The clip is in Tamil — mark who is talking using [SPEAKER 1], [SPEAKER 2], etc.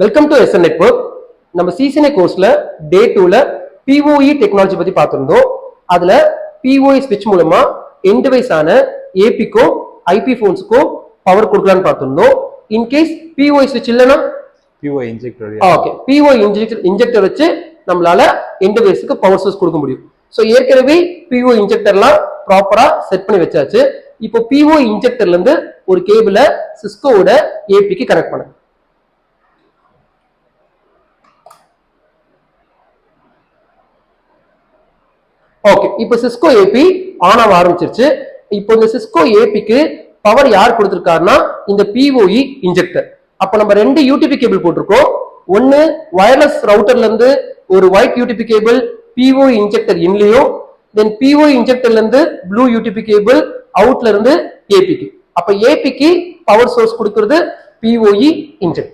[SPEAKER 1] Welcome to SN network. நம்ம சிசிஎன்ஏ கோர்ஸ்ல டே 2ல பிஓஇ டெக்னாலஜி பத்தி பார்த்திருந்தோம். அதுல பிஓஇ ஸ்விட்ச் மூலமா எண்ட் டிவைஸ் ஆன ஏபிக்கோ ஐபி போன்ஸ்க்கோ பவர் கொடுக்கலாம்னு பார்த்திருந்தோம். இன்கேஸ் பிஓஇ ஸ்விட்ச் இல்லைன்னா
[SPEAKER 2] POE injector.
[SPEAKER 1] Okay, POE injector வச்சு நம்மளால எண்ட் டிவைஸ்க்கு பவர் சோர்ஸ் கொடுக்க முடியும். ஸோ ஏற்கனவே பிஓஇ இன்ஜெக்டர்லாம் ப்ராப்பரா செட் பண்ணி வச்சாச்சு. இப்போ பிஓஇ இன்ஜெக்டர்ல இருந்து ஒரு கேபிள சிஸ்கோவோட ஏபிக்கு கனெக்ட் பண்ண. ஓகே, இப்போ சிஸ்கோ ஏபி ஆன் ஆக ஆரம்பிச்சிருச்சு. இப்போ இந்த சிஸ்கோ ஏபிக்கு பவர் யார் கொடுத்திருக்காருன்னா இந்த பிஓஇ இன்ஜெக்டர். அப்ப நம்ம ரெண்டு யூடிபி கேபிள் போட்டிருக்கோம். ஒன்னு வயர்லெஸ் ரவுட்டர்ல இருந்து ஒரு white UTP cable PoE injector இன்லயும், தென் பிஓஇ இன்ஜெக்டர்ல இருந்து ப்ளூ யூடிபி கேபிள் அவுட்ல இருந்து ஏபிக்கு. அப்ப ஏபிக்கு பவர் சோர்ஸ் கொடுக்கிறது பிஓஇ இன்ஜெக்டர்.